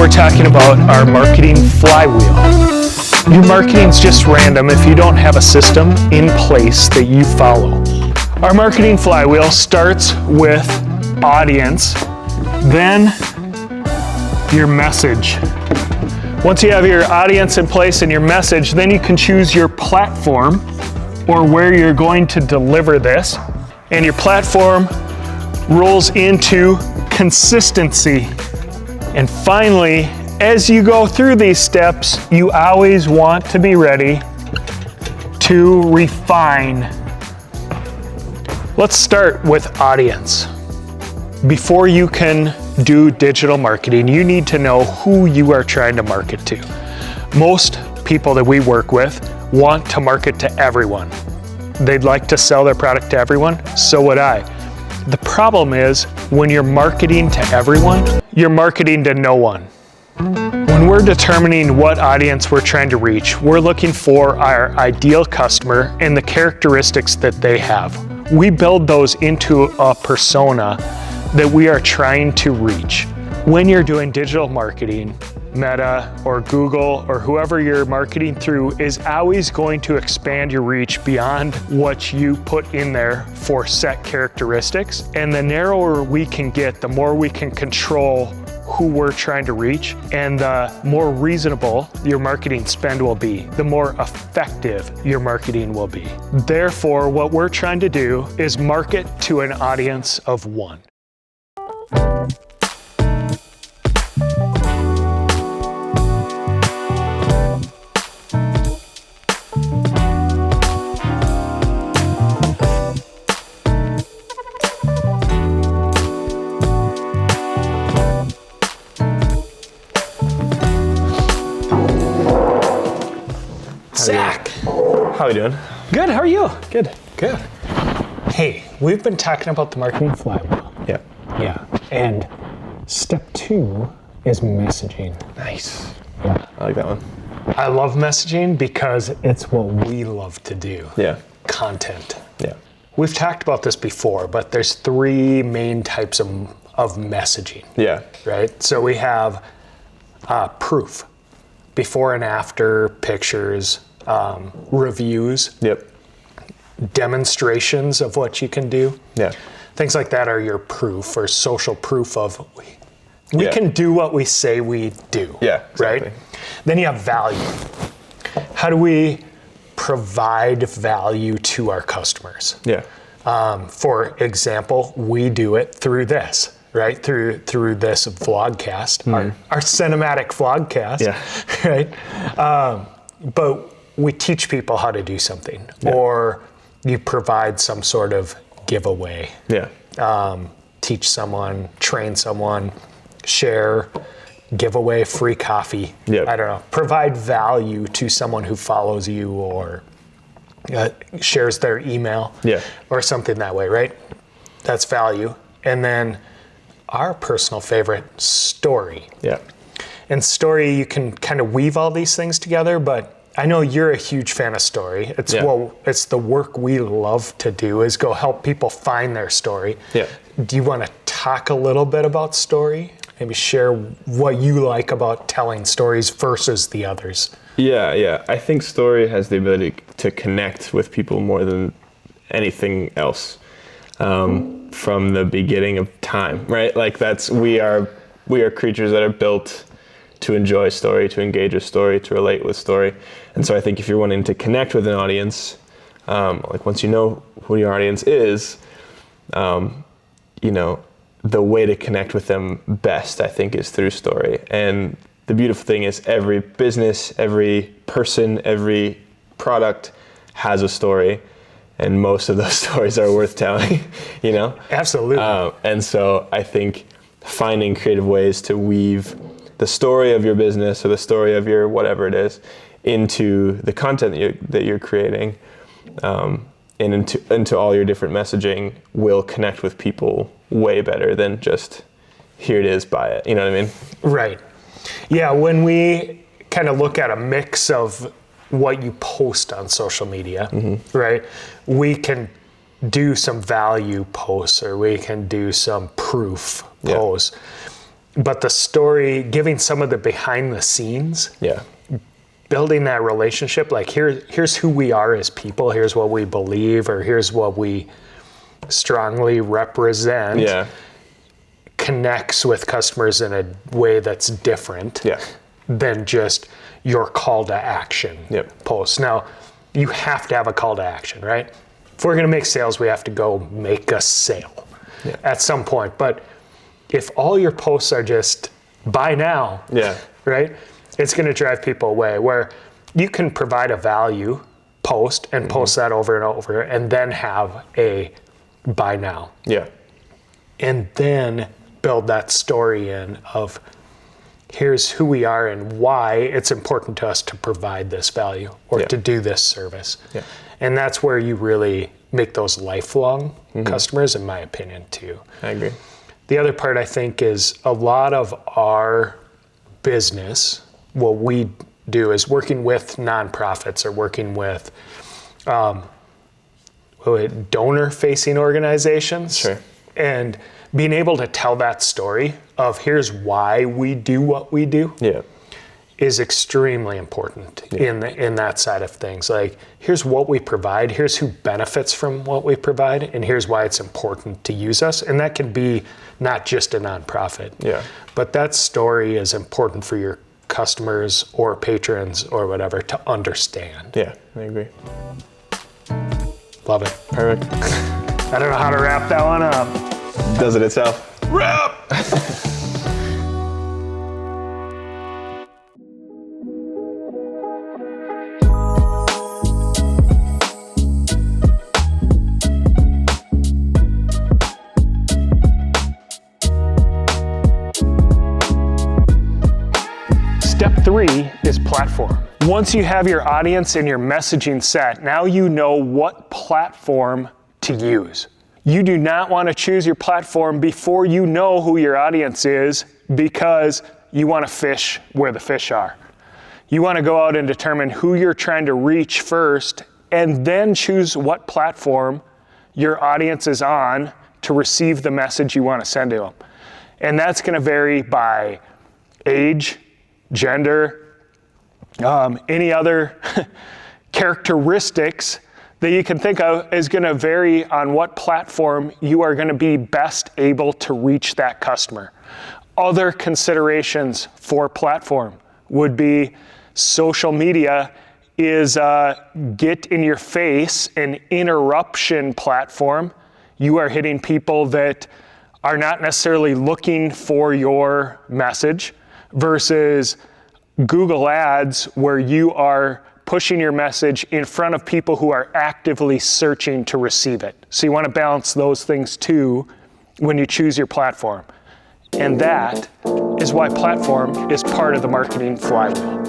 we're talking about our marketing flywheel. Your marketing's just random if you don't have a system in place that you follow. Our marketing flywheel starts with audience, then your message. Once you have your audience in place and your message, then you can choose your platform or where you're going to deliver this. And your platform rolls into consistency. And finally, as you go through these steps, you always want to be ready to refine. Let's start with audience. Before you can do digital marketing, you need to know who you are trying to market to. Most people that we work with want to market to everyone. They'd like to sell their product to everyone, so would I. The problem is when you're marketing to everyone, you're marketing to no one. When we're determining what audience we're trying to reach, we're looking for our ideal customer and the characteristics that they have. We build those into a persona that we are trying to reach. When you're doing digital marketing, Meta or Google or whoever you're marketing through is always going to expand your reach beyond what you put in there for set characteristics. And the narrower we can get, the more we can control who we're trying to reach, and the more reasonable your marketing spend will be, the more effective your marketing will be. Therefore, what we're trying to do is market to an audience of one. Zach. How are we doing? Good, how are you? Good. Good. Hey, we've been talking about the marketing flywheel. Yeah. Yeah, and step 2 is messaging. Nice. Yeah. I like that one. I love messaging because it's what we love to do. Yeah. Content. Yeah. We've talked about this before, but there's 3 main types of messaging. Yeah. Right? So we have proof, before and after pictures, reviews, Yep. demonstrations of what you can do. Yeah. Things like that are your proof or social proof of we can do what we say we do. Yeah. Exactly. Right? Then you have value. How do we provide value to our customers? Yeah. For example, we do it through this, right? Through this vlogcast, our cinematic vlogcast, right? But we teach people how to do something, or you provide some sort of giveaway. Yeah. Teach someone, train someone, share, give away free coffee. Yep. I don't know. Provide value to someone who follows you or shares their email or something that way, right? That's value. And then our personal favorite, story. Yeah. And story, you can kind of weave all these things together, but I know you're a huge fan of story. It's it's the work we love to do, is go help people find their story. Yeah. Do you want to talk a little bit about story? Maybe share what you like about telling stories versus the others. Yeah. I think story has the ability to connect with people more than anything else. From the beginning of time, right? Like we are creatures that are built to enjoy story, to engage with story, to relate with story. And so I think if you're wanting to connect with an audience, like once you know who your audience is, the way to connect with them best, I think, is through story. And the beautiful thing is every business, every person, every product has a story. And most of those stories are worth telling, Absolutely. And so I think finding creative ways to weave the story of your business or the story of your whatever it is into the content that you're creating, and into all your different messaging will connect with people way better than just here it is, buy it. You know what I mean? Right. Yeah, when we kind of look at a mix of what you post on social media, right? We can do some value posts, or we can do some proof posts. But the story, giving some of the behind the scenes, building that relationship, like here's who we are as people, here's what we believe, or here's what we strongly represent, connects with customers in a way that's different than just your call to action post. Now, you have to have a call to action, right? If we're going to make sales, we have to go make a sale at some point. But if all your posts are just buy now, right? It's going to drive people away. Where you can provide a value post and post that over and over, and then have a buy now. And then build that story in of here's who we are and why it's important to us to provide this value or to do this service. And that's where you really make those lifelong customers, in my opinion, too. I agree. The other part, I think, is a lot of our business, what we do is working with nonprofits or working with donor-facing organizations. And being able to tell that story of here's why we do what we do is extremely important in that side of things. Like, here's what we provide, here's who benefits from what we provide, and here's why it's important to use us. And that can be not just a nonprofit, but that story is important for your customers or patrons or whatever to understand. I agree. Love it. Perfect. I don't know how to wrap that one up. Does it itself. Wrap! Step 3 is platform. Once you have your audience and your messaging set, now you know what platform to use. You do not want to choose your platform before you know who your audience is, because you want to fish where the fish are. You want to go out and determine who you're trying to reach first, and then choose what platform your audience is on to receive the message you want to send to them. And that's going to vary by age, gender, any other characteristics that you can think of is going to vary on what platform you are going to be best able to reach that customer. Other considerations for platform would be social media is a get in your face, an interruption platform. You are hitting people that are not necessarily looking for your message, versus Google Ads, where you are pushing your message in front of people who are actively searching to receive it. So you want to balance those things too when you choose your platform. And that is why platform is part of the marketing flywheel.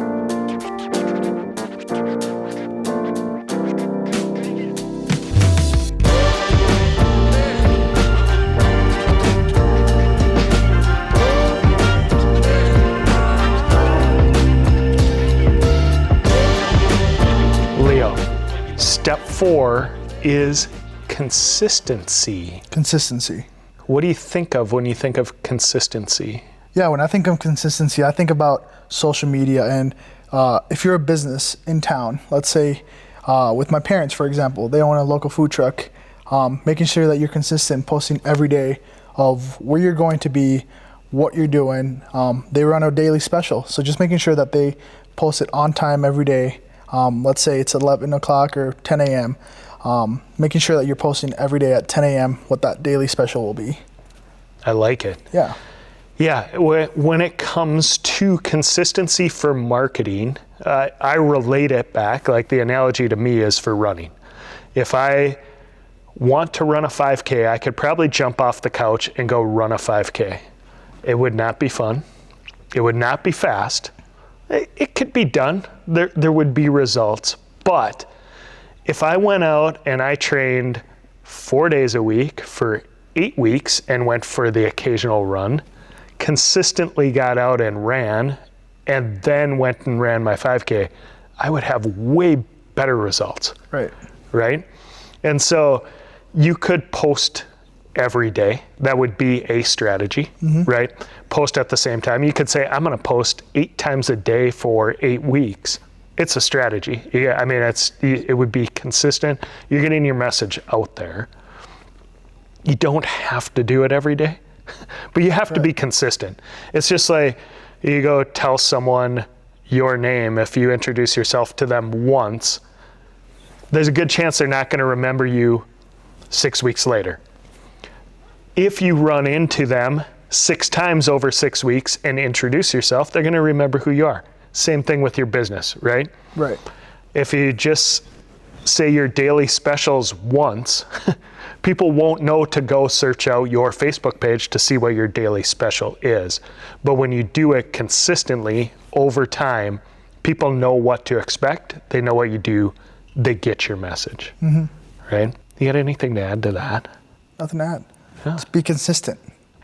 Step 4 is consistency. Consistency. What do you think of when you think of consistency? Yeah, when I think of consistency, I think about social media. And if you're a business in town, let's say with my parents, for example, they own a local food truck, making sure that you're consistent, posting every day of where you're going to be, what you're doing. They run a daily special, so just making sure that they post it on time every day. Let's say it's 11 o'clock or 10 a.m., making sure that you're posting every day at 10 a.m. what that daily special will be. I like it. Yeah. Yeah, when it comes to consistency for marketing, I relate it back, like the analogy to me is for running. If I want to run a 5K, I could probably jump off the couch and go run a 5K. It would not be fun. It would not be fast. It could be done. There would be results. But if I went out and I trained 4 days a week for 8 weeks and went for the occasional run, consistently got out and ran, and then went and ran my 5K, I would have way better results. Right. Right? And so you could post every day. That would be a strategy, right? Post at the same time. You could say, I'm going to post 8 times a day for 8 weeks. It's a strategy. Yeah, I mean, it would be consistent. You're getting your message out there. You don't have to do it every day, but you have to be consistent. It's just like you go tell someone your name. If you introduce yourself to them once, there's a good chance they're not going to remember you 6 weeks later. If you run into them 6 times over 6 weeks and introduce yourself, they're going to remember who you are. Same thing with your business, right? Right. If you just say your daily specials once, people won't know to go search out your Facebook page to see what your daily special is. But when you do it consistently over time, people know what to expect. They know what you do. They get your message, right? You got anything to add to that? Nothing to add. Yeah. Just be consistent.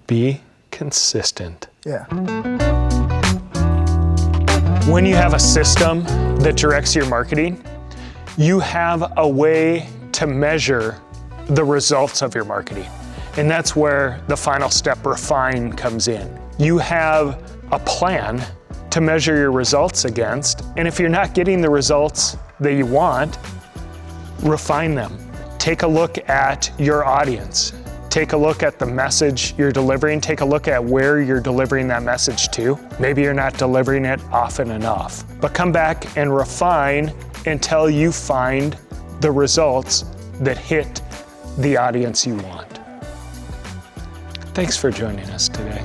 Be consistent. Yeah. When you have a system that directs your marketing, you have a way to measure the results of your marketing. And that's where the final step, refine, comes in. You have a plan to measure your results against, and if you're not getting the results that you want, refine them. Take a look at your audience. Take a look at the message you're delivering. Take a look at where you're delivering that message to. Maybe you're not delivering it often enough. But come back and refine until you find the results that hit the audience you want. Thanks for joining us today.